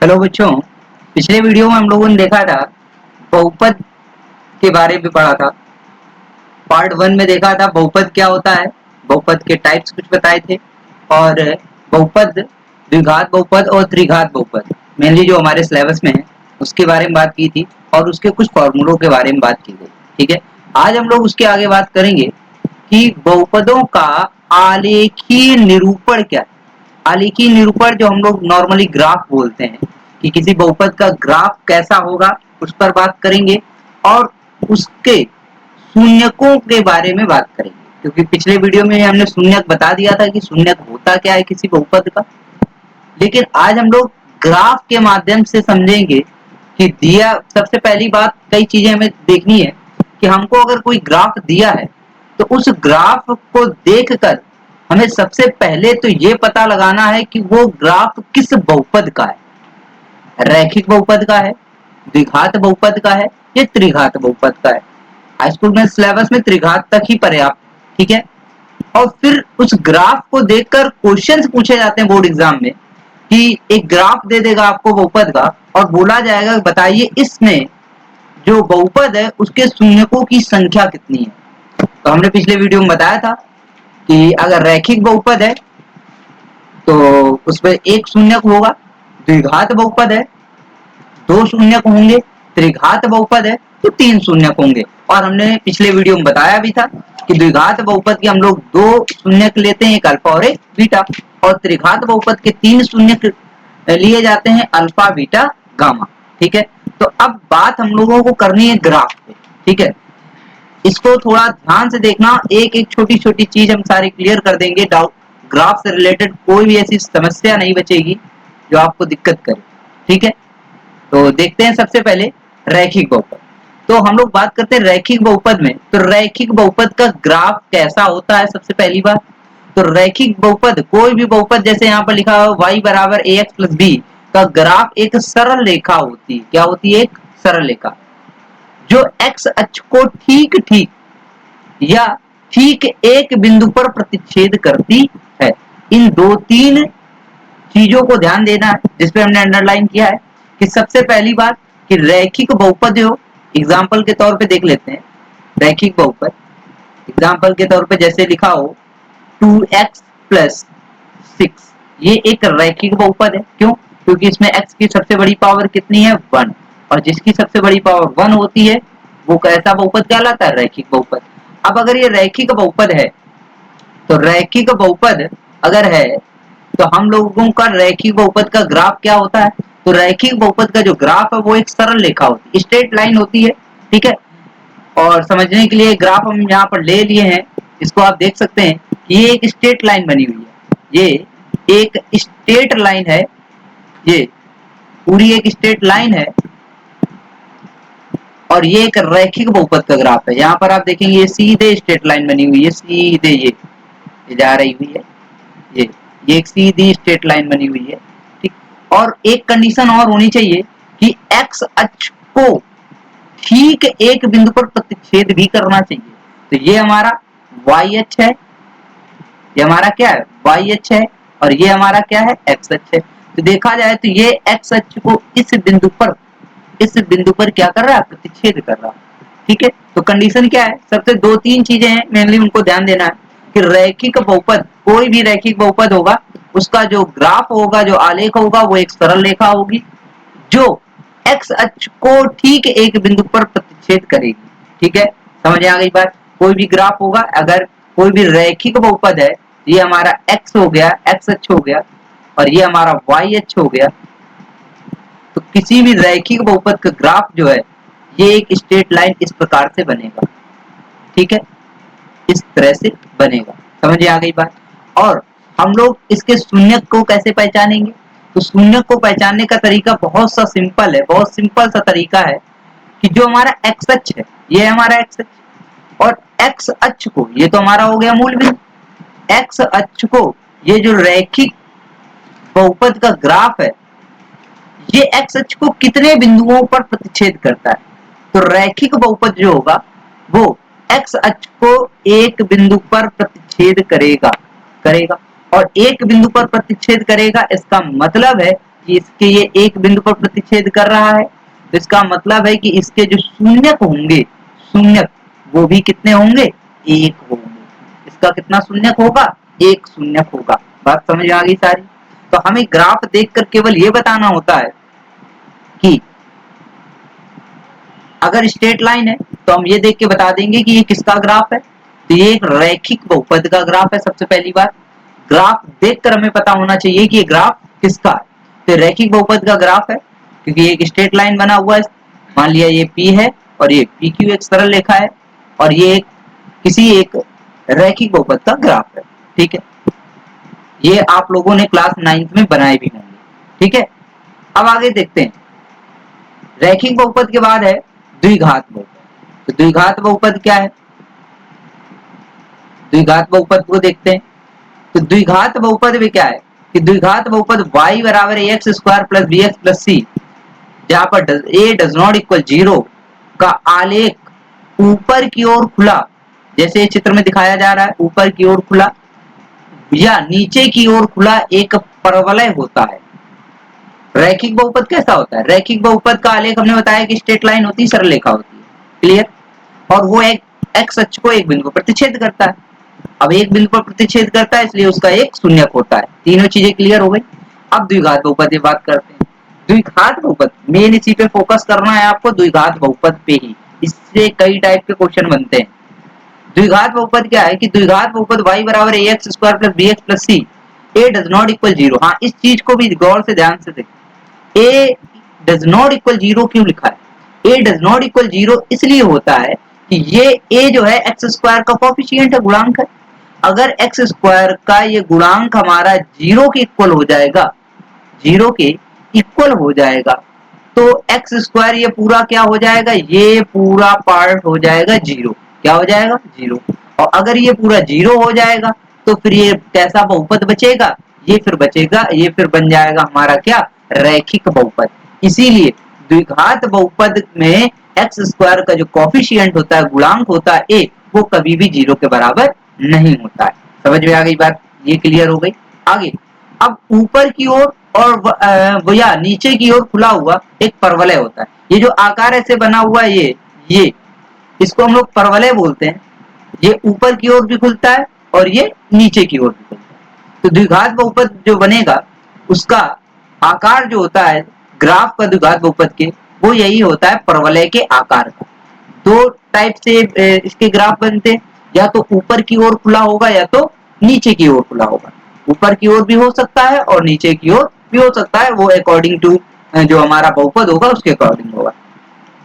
Hello बच्चों, पिछले video में हम लोगों ने देखा था बहुपद के बारे में पढ़ा था। पार्ट 1 में देखा था बहुपद क्या होता है, बहुपद के टाइप्स कुछ बताए थे और बहुपद, द्विघात बहुपद और त्रिघात बहुपद मेनली जो हमारे सिलेबस में है उसके बारे में बात की थी और उसके कुछ फॉर्मूलों के बारे में बात की गई। ठीक है, आज हम लोग उसके आगे बात करेंगे कि बहुपदों का आलेखीय निरूपण क्या है। आलेखीय निरूपण जो हम लोग नॉर्मली ग्राफ बोलते हैं कि किसी बहुपद का ग्राफ कैसा होगा उस पर बात करेंगे और उसके शून्यकों के बारे में बात करेंगे, क्योंकि पिछले वीडियो में हमने शून्यक बता दिया था कि शून्यक होता क्या है किसी बहुपद का। लेकिन आज हम लोग ग्राफ के माध्यम से समझेंगे कि दिया, सबसे पहली बात कई चीजें हमें देखनी है कि हमको अगर कोई ग्राफ दिया है तो उस ग्राफ को देखकर हमें सबसे पहले तो ये पता लगाना है कि वो ग्राफ किस बहुपद का है, रैखिक बहुपद का है, द्विघात बहुपद का है या त्रिघात बहुपद का है। हाई स्कूल में सिलेबस में त्रिघात तक ही पर्याप्त, ठीक है। और फिर उस ग्राफ को देखकर क्वेश्चंस पूछे जाते हैं बोर्ड एग्जाम में कि एक ग्राफ दे देगा आपको बहुपद का और बोला जाएगा बताइए इसमें जो बहुपद है उसके शून्यकों की संख्या कितनी है। तो हमने पिछले वीडियो में बताया था कि अगर रैखिक बहुपद है तो उसमें एक शून्यक होगा, द्विघात बहुपद है दो शून्यक होंगे, त्रिघात बहुपद है तो तीन शून्यक होंगे। और हमने पिछले वीडियो में बताया भी था कि द्विघात बहुपद के हम लोग दो शून्यक लेते हैं, एक अल्फा और एक बीटा, और त्रिघात बहुपद के तीन शून्यक लिए जाते हैं, अल्फा बीटा गामा। ठीक है, तो अब बात हम लोगों को करनी है ग्राफ पे। ठीक है, इसको थोड़ा ध्यान से देखना, एक एक छोटी छोटी चीज हम सारी क्लियर कर देंगे। डाउट ग्राफ से रिलेटेड कोई भी ऐसी समस्या नहीं बचेगी जो आपको दिक्कत करे। ठीक है, तो देखते हैं सबसे पहले रैखिक बहुपद। तो हम लोग बात करते हैं रैखिक बहुपद में, तो रैखिक बहुपद का ग्राफ कैसा होता है सबसे पहली बात। तो रैखिक बहुपद, कोई भी बहुपद जैसे यहाँ पर लिखा हुआ y बराबर ax प्लस b का ग्राफ एक सरल रेखा होती है। क्या होती है? एक सरल रेखा जो x अक्ष को ठीक ठीक या ठीक एक बिंदु पर प्रतिच्छेद करती है। इन दो तीन चीजों को ध्यान देना है जिसपे हमने अंडरलाइन किया है कि सबसे पहली बात कि रैखिक बहुपद हो, एग्जाम्पल के तौर पे देख लेते हैं। रैखिक बहुपद एग्जाम्पल के तौर पे जैसे लिखा हो 2x प्लस 6, ये एक रैखिक बहुपद है। क्यों? क्योंकि इसमें x की सबसे बड़ी पावर कितनी है? 1, और जिसकी सबसे बड़ी पावर 1 होती है वो कैसा बहुपद कहलाता है? रैखिक बहुपद। अब अगर ये रैखिक बहुपद है तो रैखिक बहुपद अगर है तो हम लोगों का रैखिक बहुपद का ग्राफ क्या होता है? तो रैखिक बहुपद का जो ग्राफ है वो एक सरल रेखा होती है, स्ट्रेट लाइन होती है। ठीक है, और समझने के लिए ग्राफ हम यहाँ पर ले लिए हैं, इसको आप देख सकते हैं कि ये एक स्ट्रेट लाइन बनी हुई है, ये एक स्ट्रेट लाइन है, ये पूरी एक स्ट्रेट लाइन है और ये एक रैखिक बहुपद का ग्राफ है। यहाँ पर आप देखेंगे ये सीधे स्ट्रेट लाइन बनी हुई है, सीधे ये जा रही हुई है, ये एक सीधी स्ट्रेट लाइन बनी हुई है। ठीक, और एक कंडीशन और होनी चाहिए कि एक्स अक्ष को ठीक एक बिंदु पर प्रतिच्छेद भी करना चाहिए। तो ये हमारा वाई अक्ष है, ये हमारा क्या है? वाई अक्ष है, और ये हमारा क्या है? एक्स अक्ष है। तो देखा जाए तो ये एक्स अक्ष को इस बिंदु पर क्या कर रहा है? प्रतिच्छेद कर रहा है। ठीक है, तो कंडीशन क्या है? सबसे दो तीन चीजें हैं मेनली, उनको ध्यान देना है कि रैखिक बहुपद, कोई भी रैखिक बहुपद होगा उसका जो ग्राफ होगा, जो आलेख होगा वो एक सरल रेखा होगी जो एक्स अक्ष को ठीक एक बिंदु पर प्रतिच्छेद करेगी। ठीक है, समझ आ गई बात? कोई भी ग्राफ होगा, अगर कोई भी रैखिक बहुपद है, ये हमारा एक्स हो गया, एक्स अक्ष हो गया, और ये हमारा वाई अक्ष हो गया, तो किसी भी रैखिक बहुपद का ग्राफ जो है ये एक स्ट्रेट लाइन इस प्रकार से बनेगा। ठीक है, इस तरह से बनेगा। समझ आ गई बात? और हम लोग इसके शून्यक को कैसे पहचानेंगे? तो शून्यक को पहचानने का तरीका बहुत सा सिंपल है, बहुत सिंपल सा तरीका है कि जो हमारा एक्स अक्ष है, ये है हमारा एक्स अक्ष, और एक्स अक्ष को, ये तो हमारा हो गया मूल बिंदु, एक्स अक्ष को ये जो रैखिक बहुपद का ग्राफ है ये एक्स अक्ष को कितने बिंदुओं पर प्रतिच्छेद करता है? तो रैखिक बहुपद जो होगा वो एक्स अक्ष को एक बिंदु पर प्रतिच्छेद करेगा, और एक बिंदु पर प्रतिच्छेद करेगा, इसका मतलब है इसके ये एक बिंदु पर प्रतिच्छेद कर रहा है, तो इसका मतलब है कि इसके जो शून्यक होंगे, शून्यक वो भी कितने होंगे, एक होंगे। इसका कितना शून्यक होगा, एक शून्यक होगा। बात समझ आ गई सारी। तो हमें ग्राफ देखकर केवल ये बताना होता है कि अगर स्ट्रेट लाइन है तो हम ये देख के बता देंगे कि ये किसका ग्राफ है, तो ये एक रैखिक बहुपद का ग्राफ है। सबसे पहली बात ग्राफ देखकर हमें पता होना चाहिए कि ये ग्राफ किसका है। तो रैखिक बहुपद का ग्राफ है क्योंकि एक स्ट्रेट लाइन बना हुआ है। मान लिया ये P है और ये PQ एक सरल रेखा है और ये एक किसी एक रैखिक बहुपद का ग्राफ है। ठीक है, ये आप लोगों ने क्लास 9th में बनाए भी होंगे। ठीक है, अब आगे देखते हैं। रैखिक बहुपद के बाद है द्विघात बहुपद। तो द्विघात बहुपद क्या है, द्विघात बहुपद को देखते हैं। तो द्विघात बहुपद में क्या है कि द्विघात बहुपद y बराबर ax square plus bx plus c, जहां पर a डज नॉट इक्वल 0 का आलेख ऊपर की ओर खुला, जैसे चित्र में दिखाया जा रहा है, ऊपर की ओर खुला या नीचे की ओर खुला एक परवलय होता है। रैखिक बहुपद कैसा होता है, रैखिक बहुपद का आलेख हमने बताया कि स्ट्रेट लाइन होती है, सरल रेखा होती है। क्लियर, और वो एक एक्स अक्ष को एक बिंदु पर प्रतिच्छेद करता है। अब एक बिंदु पर प्रतिच्छेद करता है इसलिए उसका एक शून्यक होता है। तीनों चीजें क्लियर हो गई। अब द्विघात बहुपद की बात करते हैं। द्विघात बहुपद मेन इसी पे फोकस करना है आपको, द्विघात बहुपद पे ही। इससे कई टाइप के क्वेश्चन बनते हैं। द्विघात बहुपद क्या है कि द्विघात बहुपद y बराबर ax square plus bx plus c, a does not equal 0। हाँ, इस चीज को भी गौर से ध्यान से देखें। a डज नॉट इक्वल 0 क्यों लिखा है, a डज नॉट इक्वल 0 इसलिए होता है कि ये a जो है एक्स स्क्वायर का कोफिशिएंट है, गुणांक है। अगर एक्स स्क्वायर का ये गुणांक हमारा 0 के इक्वल हो जाएगा, 0 के इक्वल हो जाएगा, तो एक्स स्क्वायर ये पूरा क्या हो जाएगा, ये पूरा पार्ट हो जाएगा 0। क्या हो जाएगा, 0। और अगर ये पूरा 0 हो जाएगा तो फिर ये कैसा बहुपद बचेगा, ये फिर बचेगा, ये फिर बन जाएगा हमारा क्या, रैखिक बहुपद। इसीलिए द्विघात बहुपद में एक्स स्क्वायर का जो कोफिशिएंट होता है, गुणांक होता है a, वो कभी भी 0 के बराबर नहीं होता है। समझ में आ गई बात, ये क्लियर हो गई। आगे अब ऊपर की ओर और या नीचे की ओर खुला हुआ एक परवलय होता है। ये जो आकार ऐसे बना हुआ है, ये इसको हम लोग परवलय बोलते हैं। ये ऊपर की ओर भी खुलता है और ये नीचे की ओर भी खुलता है। तो द्विघात बहुपद जो बनेगा उसका आकार जो होता है ग्राफ का द्विघात बहुपद के, वो यही होता है परवलय के आकार का। दो टाइप से इसके ग्राफ बनते हैं, या तो ऊपर की ओर खुला होगा या तो नीचे की ओर खुला होगा। ऊपर की ओर भी हो सकता है और नीचे की ओर भी हो सकता है, वो अकॉर्डिंग टू जो हमारा बहुपद होगा उसके अकॉर्डिंग होगा।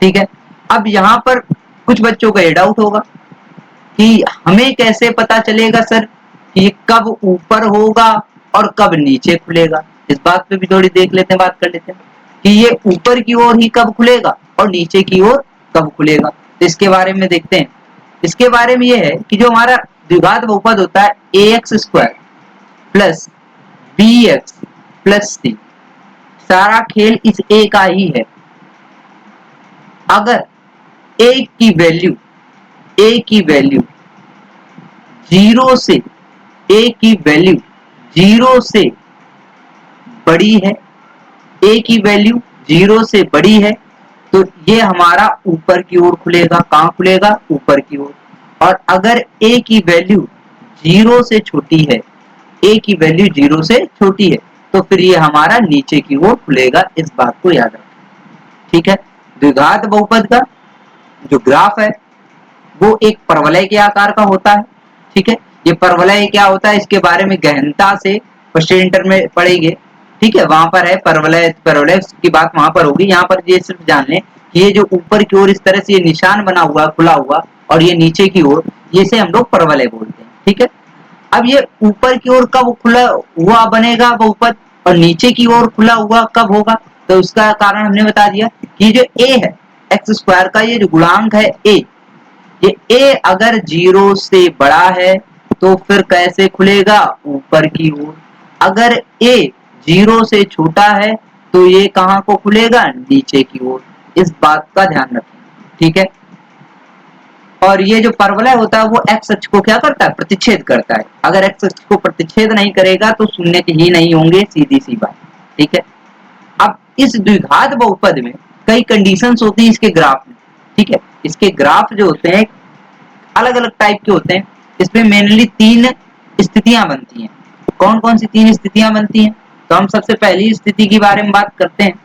ठीक है, अब यहाँ पर कुछ बच्चों का ये डाउट होगा कि हमें कैसे पता चलेगा सर कि कब ऊपर होगा और कब नीचे खुलेगा। इस बात पे भी थोड़ी देख लेते हैं, बात कर लेते हैं कि ये ऊपर की ओर ही कब खुलेगा और नीचे की ओर कब खुलेगा। तो इसके बारे में देखते हैं। इसके बारे में ये है कि जो हमारा द्विघात बहुपद होता है ax square plus bx plus c, सारा खेल इस a का ही है। अगर a की वैल्यू 0 से, a की वैल्यू 0 से बड़ी है, a की वैल्यू 0 से बड़ी है, तो ये हमारा ऊपर की ओर खुलेगा। कहां खुलेगा, ऊपर की ओर। और अगर a की वैल्यू 0 से छोटी है, a की वैल्यू 0 से छोटी है, तो फिर ये हमारा नीचे की ओर खुलेगा। इस बात को याद रखें। ठीक है, द्विघात बहुपद का जो ग्राफ है वो एक परवलय के आकार का होता है। ठीक है, ये परवलय क्या होता है इसके बारे में गहनता से फर्स्ट इंटर में पढ़ेंगे। ठीक है, वहां पर है परवलय, परवलय की बात वहां पर होगी। यहाँ पर ये सिर्फ जान लें कि ये जो ऊपर की ओर इस तरह से ये निशान बना हुआ खुला हुआ और ये नीचे की ओर, ये से हम लोग परवलय बोलते हैं। ठीक है, अब ये ऊपर की ओर कब खुला हुआ बनेगा बहुपद और नीचे की ओर खुला हुआ कब होगा, तो उसका कारण हमने बता दिया कि जो a है एक्स स्क्वायर का, ये जो गुणांक है a, ये a अगर 0 से बड़ा है तो फिर कैसे खुलेगा, ऊपर की ओर। अगर a 0 से छोटा है तो ये कहां को खुलेगा, नीचे की ओर। इस बात का ध्यान रखें। ठीक है, और ये जो परवलय होता है वो एक्स अक्ष को क्या करता है, प्रतिच्छेद करता है। अगर एक्स अक्ष को प्रतिच्छेद नहीं करेगा तो शून्य ही नहीं होंगे, सीधी सी बात। ठीक है, इस द्विघात बहुपद में कई कंडीशंस होती हैं इसके ग्राफ में, ठीक है। इसके ग्राफ जो होते हैं अलग अलग टाइप के होते हैं। इसमें मेनली 3 स्थितियां बनती हैं। कौन कौन सी 3 स्थितियां बनती हैं? तो हम सबसे पहली स्थिति के बारे में बात करते हैं।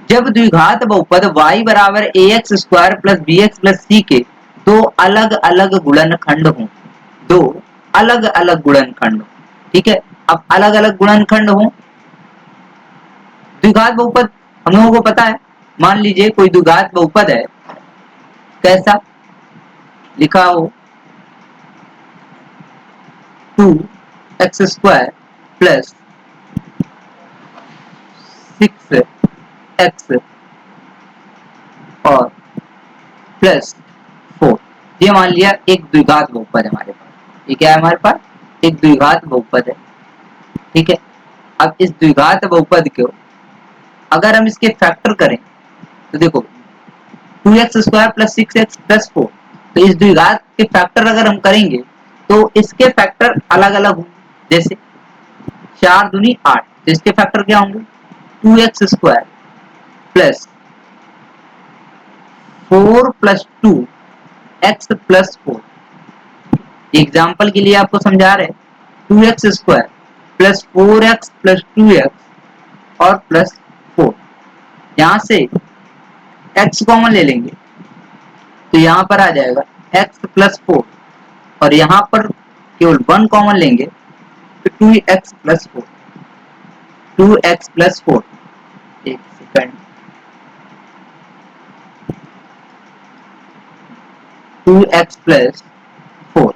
जब द्विघात बहुपद y बराबर ax square plus bx plus c के दो अलग अलग गुणनखंड हों, दो अलग अलग गुणनखंड, ठीक है। अब अलग अलग गुणनखंड हों, द्विघात बहुपद हम लोगों को पता है। मान लीजिए कोई द्विघात बहुपद है, कैसा लिखा हो 2x स्क्वायर प्लस 6x और प्लस 4, ये मान लिया एक द्विघात बहुपद है हमारे पास। ये क्या है हमारे पास? एक द्विघात बहुपद है, ठीक है। अब इस द्विघात बहुपद को अगर हम इसके फैक्टर करें तो देखो 2x square plus 6x plus 4, तो इस द्विघात के फैक्टर अगर हम करेंगे तो इसके फैक्टर अलग अलग होंगे। जैसे 4 दूनी 8, तो इसके फैक्टर क्या होंगे? 2x square plus 4 plus 2 x plus 4। Example के लिए आपको समझा रहे, 2x square plus 4x plus 2x और प्लस 4। यहां से x कॉमन ले लेंगे तो यहां पर आ जाएगा x प्लस 4 और यहां पर केवल 1 कॉमन लेंगे तो 2x प्लस 4, 2x प्लस 4। एक सेकंड, 2x प्लस 4।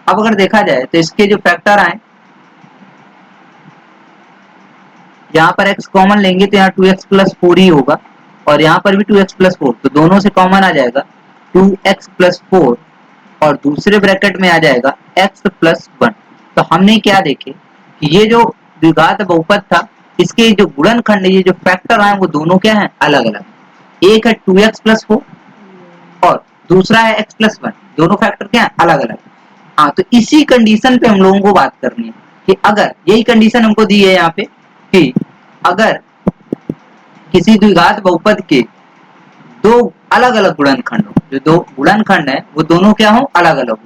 अब अगर देखा जाए तो इसके जो फैक्टर आए, यहाँ पर x कॉमन लेंगे तो यहाँ 2x प्लस 4 ही होगा और यहाँ पर भी 2x प्लस 4, तो दोनों से कॉमन आ जाएगा 2x प्लस 4 और दूसरे ब्रैकेट में आ जाएगा x प्लस 1। तो हमने क्या देखे कि ये जो द्विघात बहुपद था, इसके जो गुणनखंड, ये जो फैक्टर आए वो दोनों क्या है? अलग अलग। एक है 2x प्लस 4 और दूसरा है x प्लस 1, दोनों फैक्टर क्या है? अलग अलग। हाँ, तो इसी कंडीशन पे हम लोगों को बात करनी है कि अगर यही कंडीशन हमको दी है यहाँ पे कि अगर किसी द्विघात बहुपद के दो अलग अलग गुणनखंड हो, जो दो गुणनखंड है वो दोनों क्या हो? अलग अलग हो,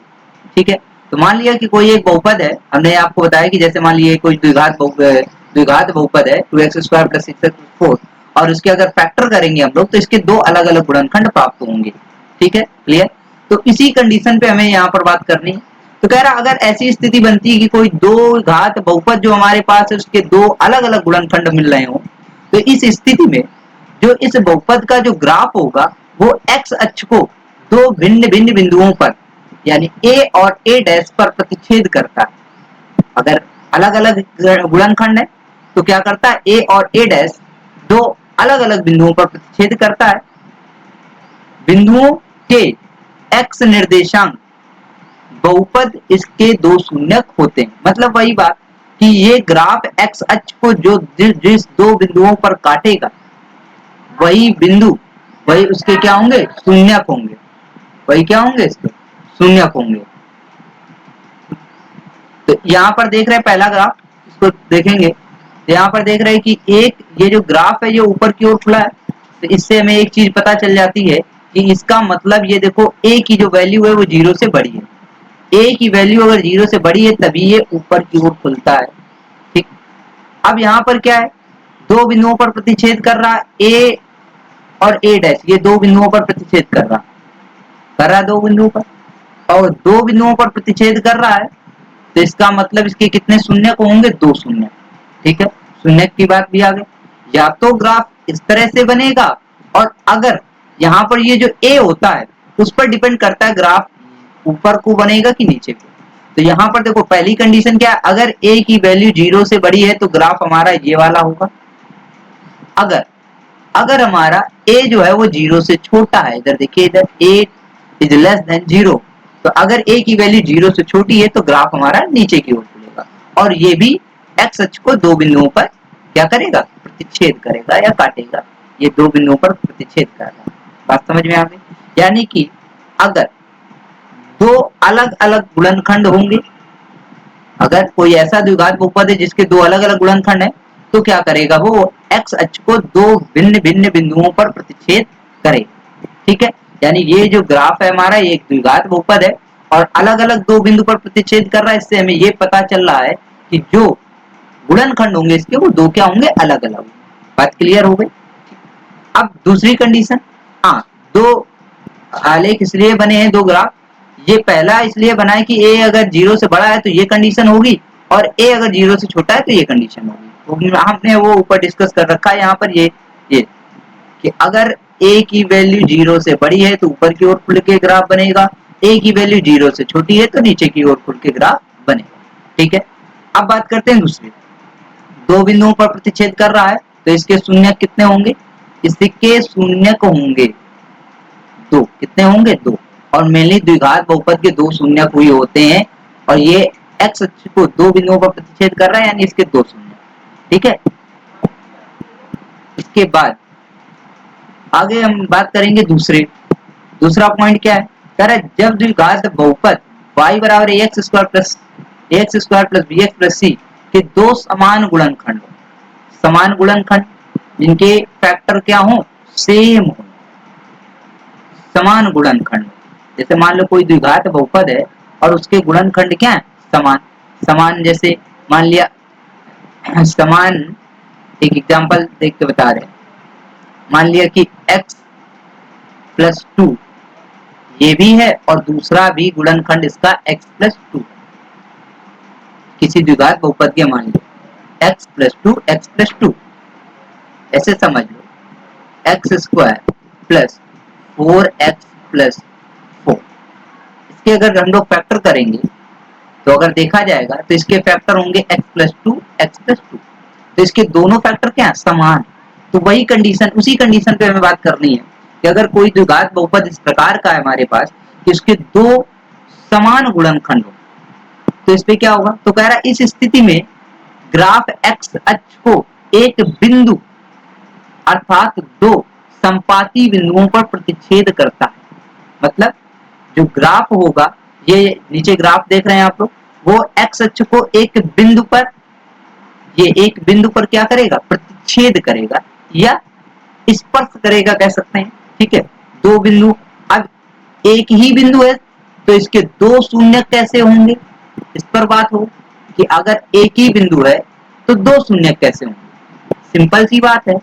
ठीक है। तो मान लिया कि कोई एक बहुपद है, हमने आपको बताया कि जैसे मान लीजिए कोई द्विघात बहुपद है 2x square plus 6x plus 4 और उसके अगर फैक्टर करेंगे हम लोग तो इसके दो अलग अलग गुणनखंड प्राप्त होंगे, ठीक है, क्लियर। तो इसी कंडीशन पे हमें यहाँ पर बात करनी है। तो कह रहा अगर ऐसी स्थिति बनती है कि कोई दो घात बहुपद जो हमारे पास है उसके दो अलग अलग गुणनखंड मिल रहे हो, तो इस स्थिति में जो इस बहुपद का जो ग्राफ होगा वो x अक्ष को दो भिन्न भिन्न बिंदुओं पर यानी a और a डैश पर प्रतिच्छेद करता है। अगर अलग अलग गुणनखंड है तो क्या करता है? a और a डैश दो अलग अलग बिंदुओं पर प्रतिच्छेद करता है। बिंदुओं के x निर्देशांक बहुपद इसके दो शून्यक होते हैं। मतलब वही बात कि ये ग्राफ x अक्ष को जो जिस दो बिंदुओं पर काटेगा वही बिंदु, वही उसके क्या होंगे? शून्यक होंगे। वही क्या होंगे? इसके शून्यक होंगे। तो यहाँ पर देख रहे हैं पहला ग्राफ, इसको देखेंगे यहाँ पर देख रहे हैं कि एक ये जो ग्राफ है ये ऊपर की ओर खुला है, तो इससे हमें एक चीज पता चल जाती है कि इसका मतलब ये देखो a की जो वैल्यू है वो 0 से बड़ी है। a की वैल्यू अगर 0 से बड़ी है तभी ये ऊपर की ओर खुलता है, ठीक। अब यहाँ पर क्या है? दो बिंदुओं पर प्रतिच्छेद कर रहा है a और a डैश, ये दो बिंदुओं पर प्रतिच्छेद कर रहा है दो बिंदुओं पर, और दो बिंदुओं पर प्रतिच्छेद कर रहा है तो इसका मतलब इसके कितने शून्यक होंगे? दो शून्यक, ठीक है। शून्यक की बात भी आ गई। या तो ग्राफ इस तरह से बनेगा और अगर यहाँ पर ये जो a होता है उस पर डिपेंड करता है ग्राफ ऊपर को बनेगा कि नीचे को। तो यहाँ पर देखो पहली कंडीशन क्या है? अगर a की वैल्यू 0 से बड़ी है तो ग्राफ हमारा ये वाला होगा। अगर हमारा a जो है वो 0 से छोटा है, इधर देखिए, इधर a इज लेस देन 0, तो अगर a की वैल्यू 0 से छोटी है तो ग्राफ हमारा नीचे की ओर खुलेगा और ये भी x अक्ष को दो बिंदुओं पर क्या करेगा? प्रतिच्छेद करेगा या काटेगा। ये दो बिंदुओं पर प्रतिच्छेद करेगा। बात समझ में आ गई? यानी कि अगर दो अलग अलग गुणनखंड होंगे, अगर कोई ऐसा द्विघात बहुपद है जिसके दो अलग अलग गुणनखंड है तो क्या करेगा वो x अक्ष को दो भिन्न भिन्न बिंदुओं पर प्रतिच्छेद करे। ठीक है, यानी ये जो ग्राफ है हमारा ये एक द्विघात बहुपद है और अलग अलग दो बिंदु पर प्रतिच्छेद कर रहा है। इससे हमें ये पता चल रहा है कि जो गुणनखंड होंगे इसके वो दो क्या होंगे, अलग अलग। बात क्लियर हो गई। अब दूसरी कंडीशन, हाँ दो आलेख इसलिए बने हैं दो ग्राफ, ये पहला इसलिए बना है कि a अगर 0 से बड़ा है तो ये कंडीशन होगी और a अगर 0 से छोटा है तो ये कंडीशन होगी। हमने वो ऊपर डिस्कस कर रखा है यहाँ पर ये कि अगर a की वैल्यू 0 से बड़ी है तो ऊपर की ओर खुल के ग्राफ बनेगा, a की वैल्यू 0 से छोटी है तो नीचे की ओर खुल के ग्राफ बनेगा। ठीक है, अब बात करते हैं दूसरी, दो बिंदुओं पर प्रतिच्छेद कर रहा है तो इसके शून्य कितने होंगे, इसके शून्य होंगे दो। कितने होंगे, दो। और मेनली द्विघात बहुपद के दो शून्य हुए होते हैं और ये x अक्ष को दो बिंदुओं पर प्रतिच्छेद कर रहा है यानी इसके दो शून्य। ठीक है, इसके बाद आगे हम बात करेंगे दूसरा पॉइंट क्या है, कह रहा है जब द्विघात बहुपद y बराबर ax square plus bx plus c के दो समान गुणनखंड जिनके फैक्टर क्या हो, सेम हो, समान गुणनखंड। जैसे मान लो कोई द्विघात बहुपद है और उसके गुणनखंड क्या है, समान जैसे मान लिया समान, एक एग्जांपल देख के बता रहे हैं, मान लिया कि x प्लस 2 ये भी है और दूसरा भी गुणनखंड इसका x प्लस 2, किसी द्विघात बहुपद के मान लो x प्लस 2, ऐसे समझ लो x square plus 4x plus 4। इसके अगर हम लोग फैक्टर करेंगे तो अगर देखा जाएगा तो इसके फैक्टर होंगे x प्लस 2 तो इसके दोनों फैक्टर क्या है, समान। तो वही कंडीशन, उसी कंडीशन पे हमें बात करनी है कि अगर कोई द्विघात बहुपद इस प्रकार का है हमारे पास कि उसके दो समान गुणनखंड हो तो इस पे क्या होगा, तो कह रहा है इस स्थिति में ग्राफ x अक्ष को एक बिंदु अर्थात दो संपाती बिंदुओं पर प्रतिच्छेद करता है। मतलब जो ग्राफ होगा, ये नीचे ग्राफ देख रहे हैं आप लोग, वो x अक्ष को एक बिंदु पर, ये एक बिंदु पर क्या करेगा, प्रतिच्छेद करेगा या स्पर्श करेगा कह सकते हैं। ठीक है, दो बिंदु, अब एक ही बिंदु है तो इसके दो शून्य कैसे होंगे, इस पर बात हो कि अगर एक ही बिंदु है तो दो शून्य कैसे होंगे। सिंपल सी बात है,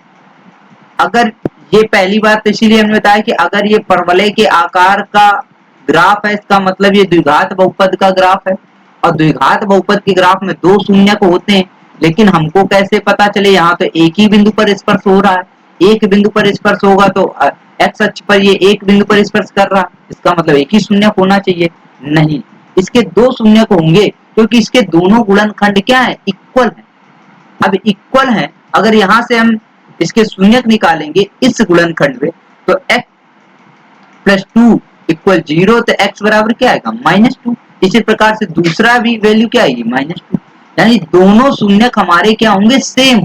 अगर ये पहली बात इसीलिए हमने बताया कि अगर ये परवलय के आकार का ग्राफ है इसका मतलब ये द्विघात बहुपद का ग्राफ है और द्विघात बहुपद के ग्राफ में दो शून्य को होते हैं, लेकिन हमको कैसे पता चले, यहाँ तो एक ही बिंदु पर स्पर्श हो रहा है, एक बिंदु पर स्पर्श होगा तो x अक्ष पर ये एक बिंदु पर स्पर्श कर रहा, इसका मतलब एक ही शून्य होना चाहिए, नहीं, इसके दो शून्य होंगे क्योंकि इसके दोनों गुणनखंड क्या है, इक्वल है। अब इक्वल है, अगर यहाँ से हम इसके शून्य निकालेंगे इस गुणनखंड में तो x प्लस 2 इक्वल 0 तो x बराबर क्या आएगा, -2। इसी प्रकार से दूसरा भी वैल्यू क्या आएगी, -2। यानी दोनों शून्य हमारे क्या होंगे, सेम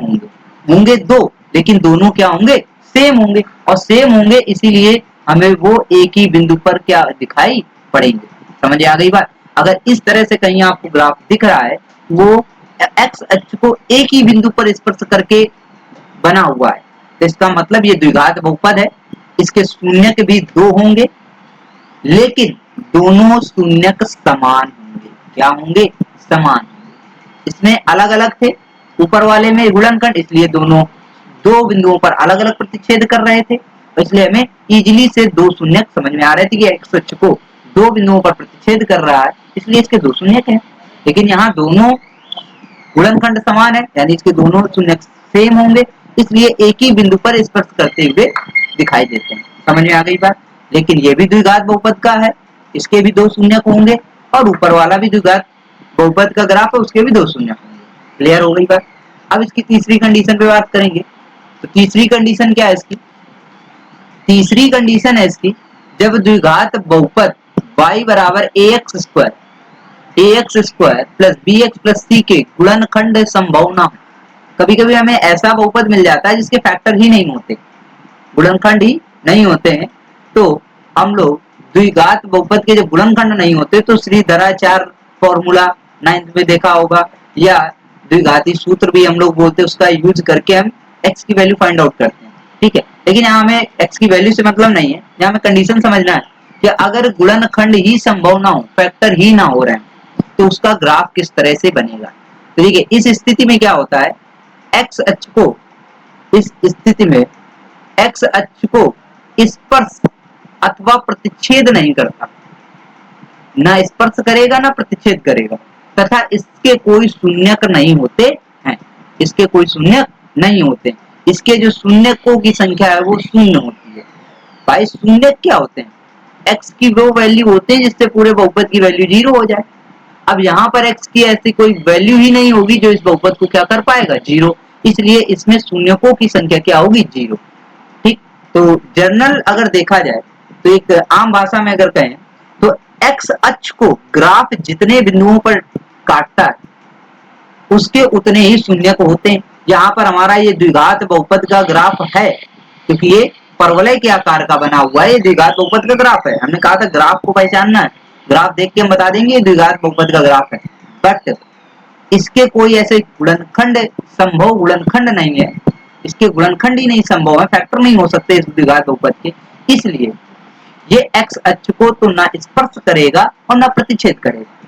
होंगे दो, लेकिन दोनों क्या होंगे, सेम होंगे, और सेम होंगे इसीलिए हमें वो एक ही बिंदु पर क्या दिखाई पड़ेंगे। समझ आ गई बात। अगर इस तरह से कहीं आपको ग्राफ दिख रहा है वो x अक्ष को एक ही बिंदु पर स्पर्श करके बना हुआ है तो इसका मतलब ये द्विघात बहुपद है, इसके शून्य भी दो होंगे लेकिन दोनों शून्य समान होंगे। क्या होंगे, समान। इसमें अलग अलग थे, ऊपर वाले में गुणनखंड, इसलिए दोनों दो बिंदुओं पर अलग अलग प्रतिच्छेद कर रहे थे, इसलिए हमें इजीली से दो शून्य समझ में आ रहे थे कि x अक्ष को दो बिंदुओं पर प्रतिच्छेद कर रहा है इसलिए इसके दो शून्य हैं। लेकिन यहाँ दोनों गुणनखंड समान है यानी इसके दोनों शून्य सेम होंगे, इसलिए एक ही बिंदु पर स्पर्श करते हुए दिखाई देते हैं। समझ में आ गई बात। लेकिन ये भी द्विघात बहुपद का है, इसके भी दो शून्य होंगे और ऊपर वाला भी द्विघात बहुपद का ग्राफ है उसके भी दो शून्य होंगे। क्लियर हो गई बात। अब इसकी तीसरी कंडीशन पे बात करेंगे। तो तीसरी कंडीशन क्या है इसकी, तीसरी कंडीशन है इसकी जब द्विघात बहुपद y बराबर ax square plus bx plus c के गुणनखंड संभव ना हो। कभी कभी हमें ऐसा बहुपद मिल जाता है जिसके फैक्टर ही नहीं होते, गुणनखंड ही नहीं होते हैं, तो हम लोग द्विघात बहुपद के जब गुणनखंड नहीं होते तो श्रीधराचार्य फॉर्मूला 9th में देखा होगा, या द्विघाती सूत्र भी हम लोग बोलते हैं, उसका यूज करके हम x की वैल्यू फाइंड आउट करते हैं, ठीक है। लेकिन यहाँ हमें x की वैल्यू से मतलब नहीं है, यहाँ हमें कंडीशन समझना है कि अगर गुणनखंड ही संभव ना हो, फैक्टर ही ना हो रहे हैं, तो उसका ग्राफ किस तरह से बनेगा। तो देखिए इस स्थिति में क्या होता है, x अक्ष को, इस स्थिति में x अक्ष को स्पर्श अथवा प्रतिच्छेद नहीं करता, ना स्पर्श करेगा ना प्रतिच्छेद करेगा, तथा इसके कोई शून्यक नहीं होते हैं, इसके कोई शून्यक नहीं होते, इसके जो शून्यकों की संख्या है वो शून्य होती है। भाई शून्यक क्या होते हैं, x की वो वैल्यू होते हैं जिससे पूरे बहुपद की वैल्यू 0 हो जाए। अब यहाँ पर x की ऐसी कोई वैल्यू ही नहीं होगी जो इस बहुपद को क्या कर पाएगा, 0, इसलिए इसमें शून्यकों की संख्या क्या होगी, 0, ठीक। तो जर्नल अगर देखा जाए तो एक आम भाषा में अगर कहें तो x अक्ष को ग्राफ जितने बिंदुओं पर काटता है उसके उतने ही शून्यक होते हैं। यहाँ पर हमारा ये द्विघात बहुपद का ग्राफ है, क्योंकि ये परवलय के आकार का बना हुआ है, ये द्विघात बहुपद का ग्राफ है। हमने कहा था ग्राफ को पहचानना है, ग्राफ देख के हम बता देंगे ये द्विघात बहुपद का ग्राफ है, बट इसके कोई ऐसे गुणनखंड, संभव गुणनखंड नहीं है, इसके गुणनखंड ही नहीं संभव है, फैक्टर नहीं हो सकते इस द्विघात बहुपद के, इसलिए ये x अक्ष को तो ना स्पर्श करेगा और ना प्रतिच्छेद करेगा।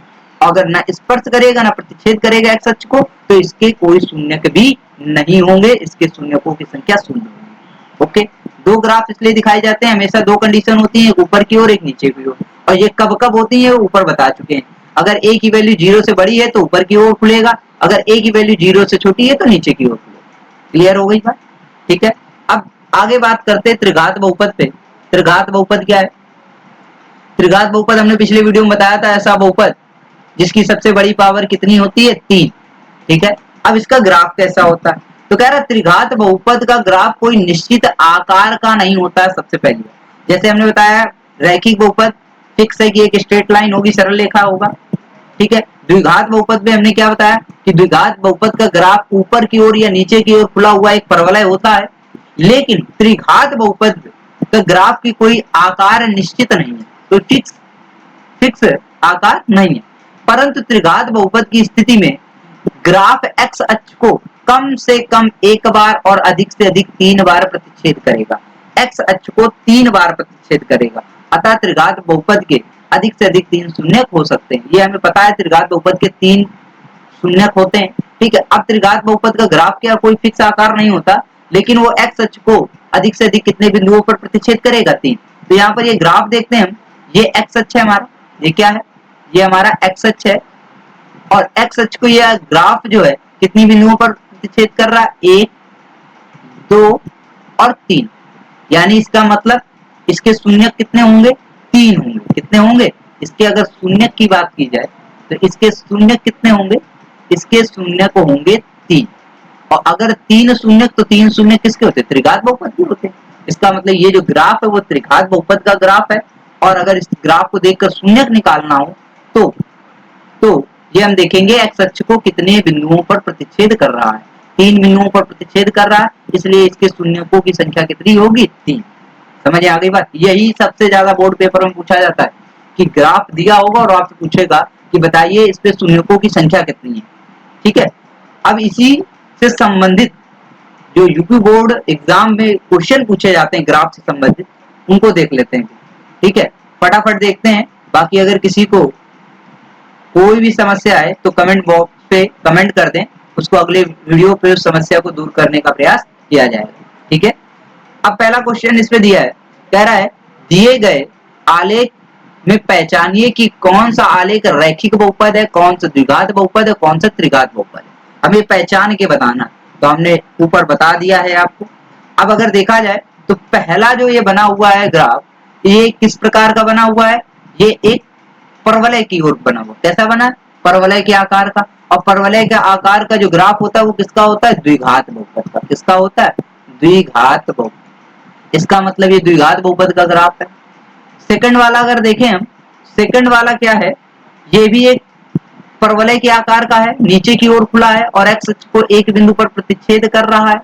अगर ना स्पर्श करेगा ना प्रतिच्छेद करेगा x अक्ष को, तो इसके कोई शून्यक भी नहीं होंगे, इसके शून्यकों की संख्या शून्य होगी। ओके, दो ग्राफ इसलिए दिखाए जाते हैं, हमेशा दो कंडीशन होती है, एक ऊपर की ओर एक नीचे की ओर, और ये कब कब होती है ऊपर बता चुके हैं। अगर a की वैल्यू 0 से बड़ी है तो ऊपर की ओर खुलेगा, अगर a की वैल्यू 0 से छोटी है तो नीचे की ओर खुलेगा। क्लियर हो गई बात, ठीक है। अब आगे बात करते हैं त्रिघात बहुपद पे। त्रिघात बहुपद क्या है, त्रिघात बहुपद हमने पिछले वीडियो में बताया था, ऐसा बहुपद जिसकी सबसे बड़ी पावर कितनी होती है, 3, ठीक है। अब इसका ग्राफ कैसा होता है, तो कह रहा है त्रिघात बहुपद का ग्राफ कोई निश्चित आकार का नहीं होता है। सबसे पहले जैसे हमने बताया रैखिक बहुपद फिक्स है कि एक स्ट्रेट लाइन होगी, सरल रेखा होगा, ठीक है। द्विघात बहुपद में हमने क्या बताया कि द्विघात बहुपद का ग्राफ ऊपर की ओर या नीचे की ओर खुला हुआ एक परवलय होता है, लेकिन त्रिघात बहुपद का ग्राफ की कोई आकार निश्चित नहीं है, तो फिक्स आकार नहीं है। परंतु त्रिघात बहुपद की स्थिति में ग्राफ x अक्ष को कम से कम एक बार और अधिक से अधिक 3 बार प्रतिच्छेद करेगा, x अक्ष को 3 बार प्रतिच्छेद करेगा। अतः त्रिघात बहुपद के अधिक से अधिक 3 शून्यक हो सकते हैं, ये हमें पता है, त्रिघात बहुपद के 3 शून्यक होते हैं, ठीक है। अब त्रिघात बहुपद का ग्राफ क्या कोई फिक्स आकार नहीं होता, लेकिन वो x अक्ष को अधिक से अधिक कितने बिंदुओं पर प्रतिच्छेद करेगा, 3। तो यहाँ पर ये ग्राफ देखते हैं हम, ये x अक्ष है हमारा, ये क्या है, ये हमारा x अक्ष है, और x अक्ष को यह ग्राफ जो है कितनी बिंदुओं पर प्रतिच्छेद कर रहा है, 1, 2 और 3, यानी इसका मतलब इसके शून्यक कितने होंगे, 3 होंगे। कितने होंगे, इसके अगर शून्यक की बात की जाए तो इसके शून्यक कितने होंगे, इसके शून्यक होंगे 3, और अगर 3 शून्यक तो 3 शून्यक किसके होते हैं, त्रिघात बहुपद के होते हैं। इसका मतलब ये जो ग्राफ है वो त्रिघात बहुपद का ग्राफ है, और अगर इस ग्राफ को देखकर शून्यक निकालना हो तो ये हम देखेंगे x अक्ष को कितने बिंदुओं पर प्रतिच्छेद कर रहा है, 3 बिंदुओं पर प्रतिच्छेद कर रहा है, इसलिए इसके शून्यकों की संख्या कितनी होगी, 3। समझ आ गई बात। यही सबसे ज्यादा बोर्ड पेपर में पूछा जाता है कि ग्राफ दिया होगा और आपसे पूछेगा कि बताइए इस पे शून्यकों की संख्या कितनी है, ठीक है। अब इसी से संबंधित जो यूपी बोर्ड एग्जाम में क्वेश्चन पूछे जाते हैं ग्राफ से संबंधित, उनको देख लेते हैं, ठीक है। फटाफट देखते हैं, बाकी अगर किसी को कोई भी समस्या है तो कमेंट बॉक्स पे कमेंट कर दें, उसको अगले वीडियो पे उस समस्या को दूर करने का प्रयास किया जाएगा, ठीक है। अब पहला क्वेश्चन इस पे दिया है, कह रहा है दिए गए आलेख में पहचानिए कि कौन सा आलेख रैखिक बहुपद है, कौन सा द्विघात बहुपद है, कौन सा त्रिघात बहुपद है, हमें पहचान के बताना। तो हमने ऊपर बता दिया है आपको। अब अगर देखा जाए तो पहला जो ये बना हुआ है ग्राफ, ये किस प्रकार का बना हुआ है, ये एक परवलय की ओर बना हुआ, कैसा बना है, परवलय के आकार का, और परवलय के आकार का जो ग्राफ होता है वो किसका होता है, द्विघात बहुपद का। किसका होता है, द्विघात बहुपद। इसका मतलब ये द्विघात बहुपद का ग्राफ है। सेकंड वाला अगर देखें हम, सेकंड वाला क्या है, ये भी एक परवलय के आकार का है, नीचे की ओर खुला है और x अक्ष को एक बिंदु पर प्रतिच्छेद कर रहा है।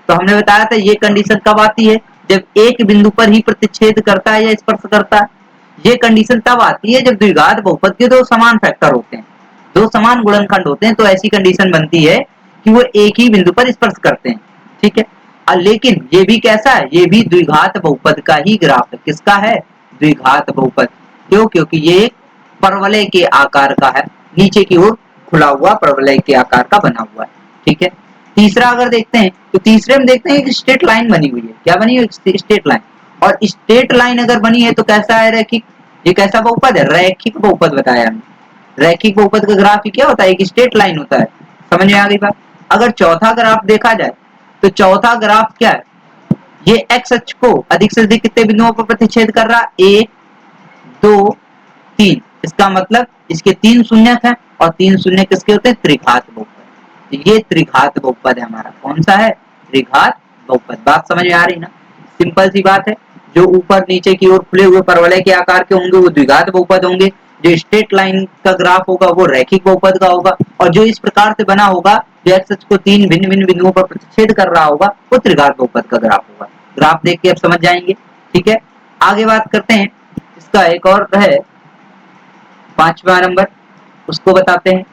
तो हमने बताया था ये कंडीशन कब आती है, जब एक बिंदु पर ही प्रतिच्छेद करता है या स्पर्श करता है। ये कंडीशन तब आती है जब द्विघात बहुपद के दो समान फैक्टर होते हैं। दो समान गुणनखंड होते हैं तो ऐसी कंडीशन बनती है कि वो एक ही बिंदु पर स्पर्श करते हैं, ठीक है। लेकिन ये भी कैसा है, ये भी द्विघात बहुपद का ही ग्राफ है। किसका है? द्विघात बहुपद। क्यों? क्योंकि ये परवलय के आकार का है, नीचे की ओर खुला हुआ परवलय के आकार का बना हुआ है, ठीक है। तीसरा अगर देखते हैं तो तीसरे में देखते हैं एक स्ट्रेट लाइन बनी हुई है। क्या बनी हुई? Straight line. और स्ट्रेट लाइन अगर बनी है तो कैसा है? रैखिक। ये कैसा बहुपद है? रैखिक बहुपद बताया हमने। रैखिक बहुपद का ग्राफ क्या होता है? एक स्ट्रेट लाइन होता है। समझ में आ गई बात? अगर चौथा ग्राफ देखा जाए तो चौथा ग्राफ क्या है? ये एक्स अक्ष को अधिक से अधिक कितने बिंदुओं पर प्रतिच्छेद कर रहा? 1 2 3। इसका मतलब इसके 3 शून्यक हैं और 3 शून्य किसके होते हैं? त्रिघात बहुपद। ये त्रिघात बहुपद है हमारा। कौन सा है? त्रिघात बहुपद। बात समझ में आ रही ना? सिंपल सी बात है। जो ऊपर नीचे की ओर खुले हुए परवलय के आकार के होंगे वो द्विघात बहुपद होंगे, जो स्ट्रेट लाइन का ग्राफ होगा वो रैखिक बहुपद का होगा, और जो इस प्रकार से बना होगा जो एक्स अक्ष को 3 भिन्न भिन्न बिंदुओं पर प्रतिच्छेद कर रहा होगा वो त्रिघात बहुपद का ग्राफ होगा। ग्राफ देख के अब समझ जाएंगे, ठीक है। आगे बात करते हैं, इसका एक और है 5वां नंबर, उसको बताते हैं।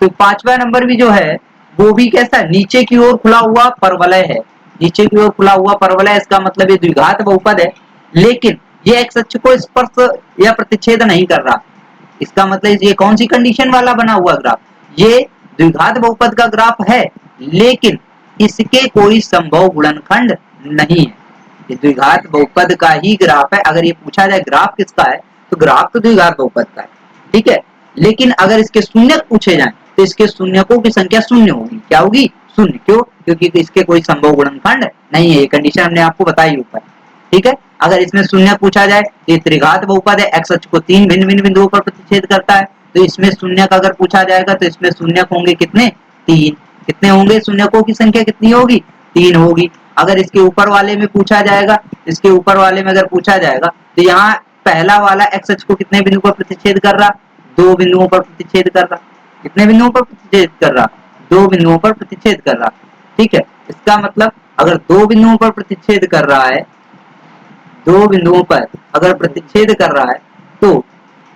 तो 5वां नंबर भी जो है वो भी कैसा है? नीचे की ओर खुला हुआ परवलय है। नीचे की ओर खुला हुआ परवलय, इसका मतलब ये द्विघात बहुपद है, लेकिन ये एक्स अक्ष को स्पर्श या प्रतिच्छेद नहीं कर रहा। इसका मतलब ये कौन सी कंडीशन वाला बना हुआ ग्राफ? ये द्विघात बहुपद का ग्राफ है, लेकिन इसके कोई संभव गुणनखंड नहीं है। ये द्विघात बहुपद का ही ग्राफ है। अगर ये पूछा जाए ग्राफ किसका है तो ग्राफ तो द्विघात बहुपद का है, ठीक है। लेकिन अगर इसके शून्यक पूछे जाएं तो इसके शून्यकों की संख्या शून्य होगी। क्या होगी? शून्य। क्यों? क्योंकि इसके कोई संभव गुणनखंड नहीं है। ये कंडीशन हमने आपको बताई ऊपर, ठीक है। अगर इसमें शून्य पूछा जाए तो ये त्रिघात बहुपद है, एक्स अक्ष को 3 भिन्न भिन्न बिंदुओं पर प्रतिच्छेद करता है, तो इसमें शून्यक अगर पूछा जाएगा तो इसमें शून्यक होंगे कितने? 3। कितने होंगे? शून्यकों की संख्या कितनी होगी? 3 होगी। अगर इसके ऊपर वाले में पूछा जाएगा, इसके ऊपर वाले में अगर पूछा जाएगा तो यहाँ पहला वाला एक्स अक्ष को कितने बिंदुओं पर प्रतिच्छेद कर रहा? 2 बिंदुओं पर प्रतिच्छेद कर रहा। कितने बिंदुओं पर प्रतिच्छेद कर रहा? 2 बिंदुओं पर प्रतिच्छेद कर रहा, ठीक है। इसका मतलब अगर 2 बिंदुओं पर प्रतिच्छेद कर रहा है, 2 बिंदुओं पर अगर प्रतिच्छेद कर रहा है तो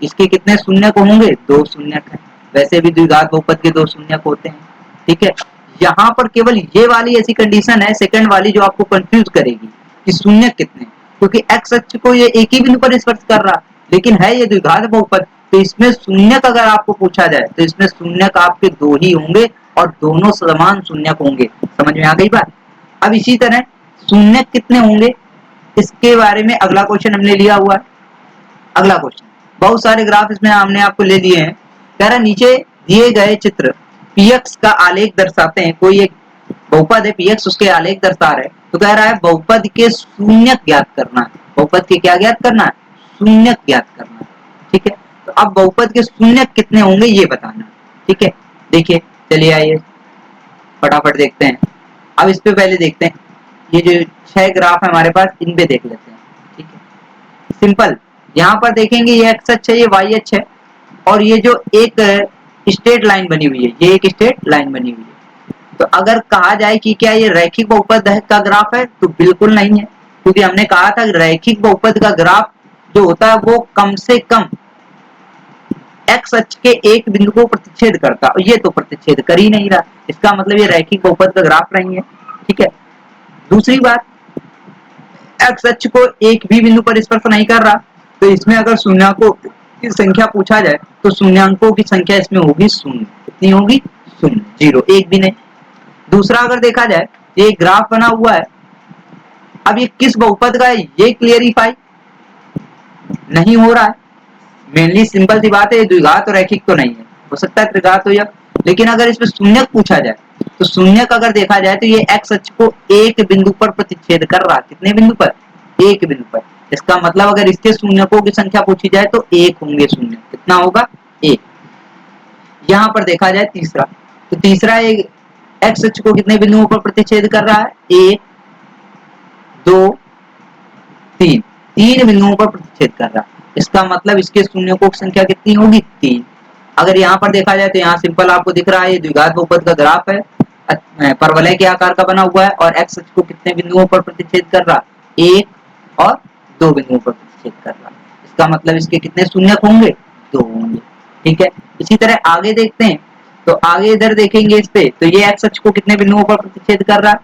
इसके कितने शून्यक होंगे? 2 शून्यक है। वैसे भी द्विघात बहुपद के 2 शून्यक होते हैं, ठीक है। यहाँ पर केवल ये वाली ऐसी कंडीशन है सेकंड वाली जो आपको कंफ्यूज करेगी कि शून्यक कितने, क्योंकि एक्स अक्ष को ये एक ही बिंदु पर स्पर्श कर रहा, लेकिन है ये द्विघात बहुपद, तो इसमें शून्यक अगर आपको पूछा जाए तो इसमें शून्यक आपके 2 ही होंगे और दोनों समान शून्यक होंगे। समझ में आ गई बात? अब इसी तरह शून्यक कितने होंगे इसके बारे में अगला क्वेश्चन हमने लिया हुआ है। अगला क्वेश्चन, बहुत सारे ग्राफ इसमें हमने आपको ले दिए हैं। कह रहा नीचे दिए गए चित्र पीएक्स का आलेख दर्शाते हैं। कोई एक बहुपद है पीएक्स, उसके आलेख दर्शा रहे, तो कह रहा है बहुपद के शून्यक ज्ञात करना है। बहुपद के क्या ज्ञात करना है? शून्यक ज्ञात करना है, ठीक है। तो अब बहुपद के शून्यक कितने होंगे ये बताना है, ठीक है। देखिए, चलिए आइए फटाफट देखते हैं। अब इस पे पहले देखते हैं, ये जो 6 ग्राफ है हमारे पास, इन पे देख लेते हैं, ठीक है। सिंपल, यहाँ पर देखेंगे ये एक्स अक्ष है, ये वाई अक्ष है, और ये जो एक स्ट्रेट लाइन बनी हुई है, ये एक स्ट्रेट लाइन बनी हुई है। तो अगर कहा जाए कि क्या ये रैखिक बहुपद का ग्राफ है तो बिल्कुल नहीं है, क्योंकि हमने कहा था रैखिक बहुपद का ग्राफ जो होता है वो कम से कम एक्स अक्ष के एक बिंदु को प्रतिच्छेद करता, और ये तो प्रतिच्छेद कर ही नहीं रहा, इसका मतलब ये रैखिक बहुपद का ग्राफ नहीं है, ठीक है। दूसरी बात, एक्स अक्ष को एक भी बिंदु पर स्पर्श नहीं कर रहा, तो इसमें अगर शून्यकों की संख्या पूछा जाए तो शून्यंकों की संख्या इसमें होगी शून्य। कितनी होगी? शून्य, 0, एक भी नहीं। दूसरा अगर देखा जाए, ये ग्राफ बना हुआ है, अब ये किस बहुपद का है ये क्लियरिफाई नहीं हो रहा है। मेनली सिंपल सी बात है, द्विघात और रैखिक तो नहीं है, हो सकता है त्रिघात हो या, लेकिन अगर इसमें शून्यक पूछा जाए तो शून्यक अगर देखा जाए तो ये एक्स अक्ष को एक बिंदु पर प्रतिच्छेद कर रहा। कितने बिंदु पर? एक बिंदु पर। इसका मतलब अगर इसके शून्यकों की संख्या पूछी जाए तो 1 होंगे शून्य। कितना होगा? 1। यहाँ पर देखा जाए तीसरा, तो तीसरा एक एक्स अक्ष को कितने बिंदुओं पर प्रतिच्छेद कर रहा है? 1 2 3, 3 बिंदुओं पर प्रतिच्छेद कर रहा है। इसका मतलब इसके शून्यकों की संख्या कितनी होगी? 3। अगर यहाँ पर देखा जाए तो यहाँ सिंपल आपको दिख रहा है ये द्विघात बहुपद का ग्राफ है, परवलय के आकार का बना हुआ है, और एक्स अक्ष को कितने बिंदुओं पर प्रतिच्छेद कर रहा? 1 और 2 बिंदुओं पर प्रतिच्छेद कर रहा। इसका मतलब इसके कितने शून्यक होंगे? 2 होंगे। ठीक है। इसी तरह आगे देखते हैं, तो आगे इधर देखेंगे इस पे, तो ये एक्स अक्ष को कितने बिंदुओं पर प्रतिच्छेद कर रहा है,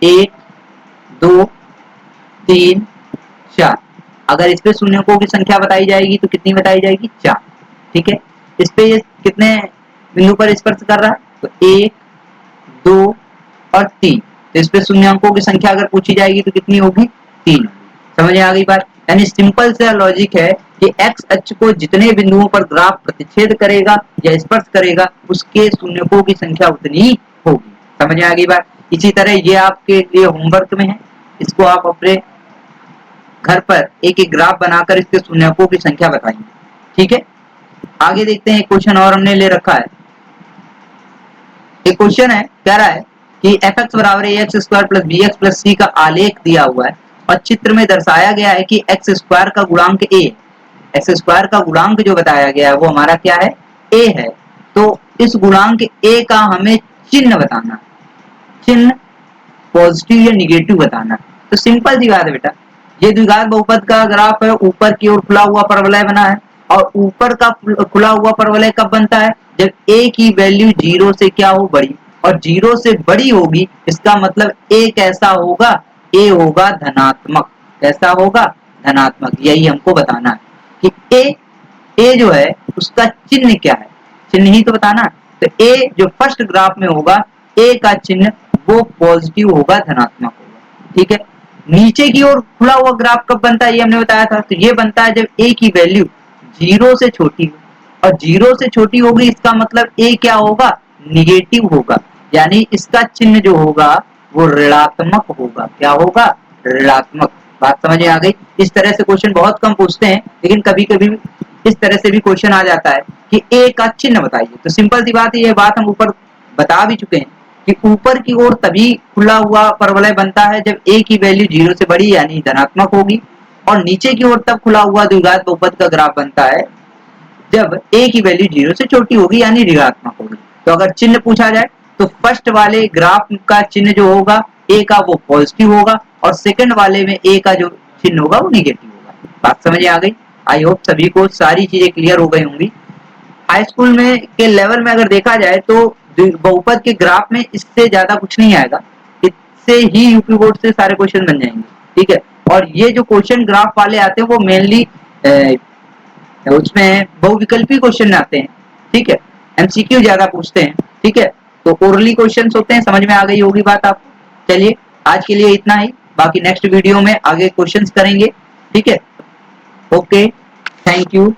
1 2 3 4। अगर इस पे शून्यकों की संख्या बताई जाएगी तो कितनी बताई जाएगी, 4। ठीक है। इस पे ये कितने बिंदु पर स्पर्श कर रहा है, तो 1 2 और 3। तो इस पे शून्यकों की संख्या अगर पूछी जाएगी तो कितनी होगी, 3। समझ में आ गई बात। यानी सिंपल सा लॉजिक है कि एक्स अक्ष को जितने बिंदुओं पर ग्राफ प्रतिच्छेद करेगा या स्पर्श करेगा उसके शून्यकों की संख्या उतनी ही होगी। समझ में आ गई बात। इसी तरह ये आपके लिए होमवर्क में है, इसको आप अपने घर पर एक एक ग्राफ बनाकर इसके शून्यकों की संख्या बताएंगे। ठीक है। आगे देखते हैं, एक क्वेश्चन और हमने ले रखा है। एक क्वेश्चन है, कह रहा है कि एफ एक्स बराबर A X square plus B X plus C का आलेख दिया हुआ है और चित्र में दर्शाया गया है कि एक्स स्क्वायर का गुणांक ए, एक्स स्क्वायर का गुणांक जो बताया गया है वो हमारा क्या है, ए है। तो इस गुणांक ए का हमें चिन्ह बताना, चिन्ह पॉजिटिव या निगेटिव बताना। तो सिंपल सी बात है बेटा, ये द्विघात बहुपद का ग्राफ है, ऊपर की ओर खुला हुआ परवलय बना है और ऊपर का खुला हुआ परवलय कब बनता है, जब ए की वैल्यू 0 से क्या हो, बड़ी, और 0 से बड़ी होगी इसका मतलब ए कैसा होगा, ए होगा धनात्मक। कैसा होगा, धनात्मक। यही हमको बताना है कि ए जो है उसका चिन्ह क्या है, चिन्ह ही तो बताना। तो ए जो फर्स्ट ग्राफ में होगा, ए का चिन्ह वो पॉजिटिव होगा, धनात्मक होगा। ठीक है। नीचे की ओर खुला हुआ ग्राफ कब बनता है, ये हमने बताया था। तो ये बनता है जब ए की वैल्यू 0 से छोटी हो, और 0 से छोटी होगी इसका मतलब ए क्या होगा, निगेटिव होगा। यानी इसका चिन्ह जो होगा वो ऋणात्मक होगा। क्या होगा, ऋणात्मक। बात समझ में आ गई। इस तरह से क्वेश्चन बहुत कम पूछते हैं, लेकिन कभी कभी इस तरह से भी क्वेश्चन आ जाता है कि ए का चिन्ह बताइए। तो सिंपल सी बात है, ये बात हम ऊपर बता भी चुके हैं कि ऊपर की ओर तभी खुला हुआ परवलय बनता है जब ए की वैल्यू 0 से बड़ी यानी धनात्मक होगी, और नीचे की ओर तब खुला हुआ द्विघात बहुपद का ग्राफ बनता है जब ए की वैल्यू 0 से छोटी होगी यानी ऋणात्मक होगी। तो अगर चिन्ह पूछा जाए तो फर्स्ट वाले ग्राफ का चिन्ह जो होगा ए का वो पॉजिटिव होगा, और सेकंड वाले में ए का जो चिन्ह होगा वो निगेटिव होगा। बात समझ आ गई। आई होप सभी को सारी चीजें क्लियर हो गई होंगी। हाई स्कूल में के लेवल में अगर देखा जाए तो बहुपद के ग्राफ में इससे ज्यादा कुछ नहीं आएगा, इससे ही यूपी बोर्ड से सारे क्वेश्चन बन जाएंगे। ठीक है। और ये जो क्वेश्चन ग्राफ वाले आते हैं वो मेनली उसमें बहुविकल्पी क्वेश्चन आते हैं। ठीक है। एमसीक्यू ज्यादा पूछते हैं। ठीक है। तो ओरली क्वेश्चंस होते हैं। समझ में आ गई होगी बात आपको। चलिए आज के लिए इतना ही, बाकी नेक्स्ट वीडियो में आगे क्वेश्चंस करेंगे। ठीक है। Okay, thank you.